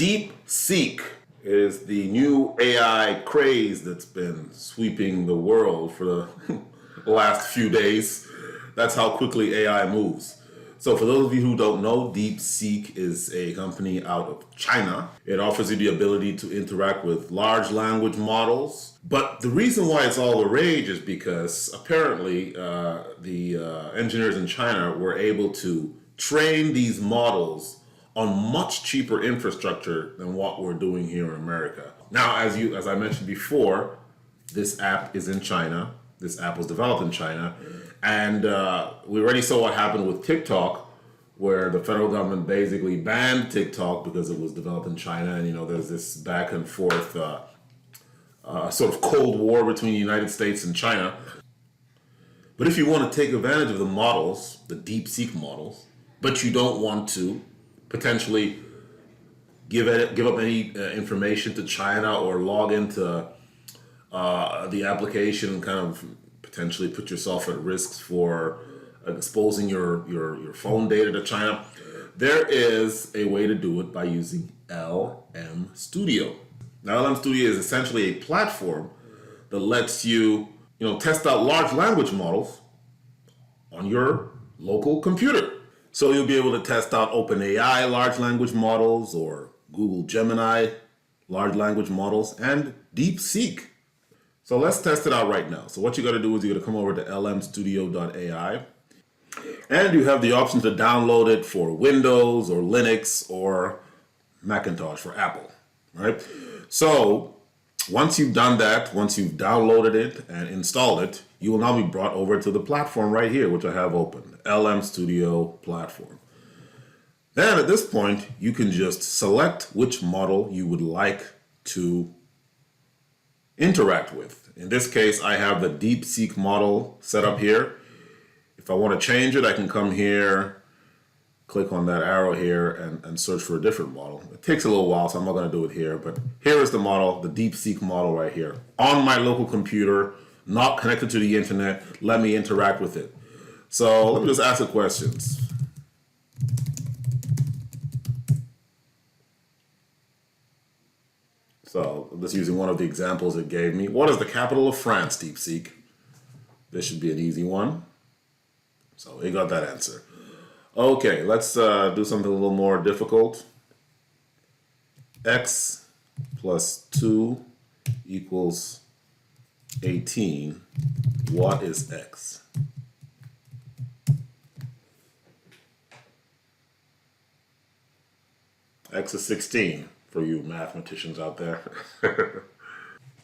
Deepseek is the new AI craze that's been sweeping the world for the last few days. That's how quickly AI moves. So for those of you who don't know, Deepseek is a company out of China. It offers you the ability to interact with large language models. But the reason why it's all the rage is because apparently the engineers in China were able to train these models on much cheaper infrastructure than what we're doing here in America. Now, as I mentioned before, this app is in China. This app was developed in China. And we already saw what happened with TikTok, where the federal government basically banned TikTok because it was developed in China. And, there's this back and forth sort of Cold War between the United States and China. But if you want to take advantage of the models, the Deepseek models, but you don't want to potentially give up any information to China or log into the application and kind of potentially put yourself at risk for exposing your phone data to China, there is a way to do it by using LM Studio. Now, LM Studio is essentially a platform that lets you, test out large language models on your local computer. So you'll be able to test out OpenAI large language models or Google Gemini large language models and Deepseek. So let's test it out right now. So what you got to do is you got to come over to lmstudio.ai and you have the option to download it for Windows or Linux or Macintosh for Apple, right? So once you've done that, once you've downloaded it and installed it, you will now be brought over to the platform right here, which I have open, LM Studio platform. Then at this point, you can just select which model you would like to interact with. In this case, I have the Deepseek model set up here. If I want to change it, I can come here, click on that arrow here and search for a different model. It takes a little while, so I'm not going to do it here, but here is the model, the Deepseek model right here. On my local computer, not connected to the internet, let me interact with it. So let me just ask it questions. So I'm just using one of the examples it gave me. What is the capital of France, Deepseek? This should be an easy one. So he got that answer. Okay, let's do something a little more difficult. X plus 2 equals 18. What is X? X is 16 for you mathematicians out there.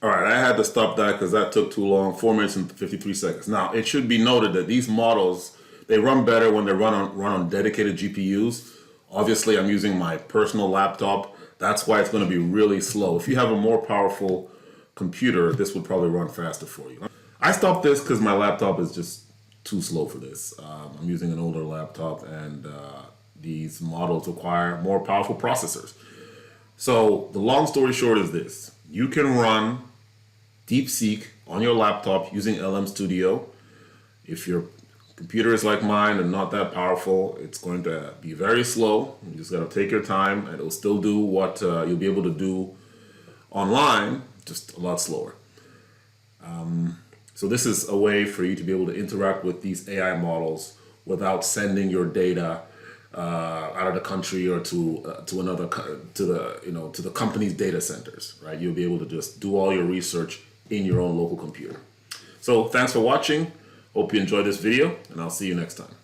All right, I had to stop that because that took too long, 4 minutes and 53 seconds. Now, it should be noted that these models, they run better when they run on dedicated GPUs. Obviously, I'm using my personal laptop. That's why it's going to be really slow. If you have a more powerful computer, this would probably run faster for you. I stopped this because my laptop is just too slow for this. I'm using an older laptop and these models require more powerful processors. So the long story short is this. You can run Deepseek on your laptop using LM Studio. If your computer is like mine and not that powerful, it's going to be very slow. You just got to take your time and it'll still do what you'll be able to do online, just a lot slower. So this is a way for you to be able to interact with these AI models without sending your data out of the country or to the company's data centers, right? You'll be able to just do all your research in your own local computer. So thanks for watching. Hope you enjoyed this video, and I'll see you next time.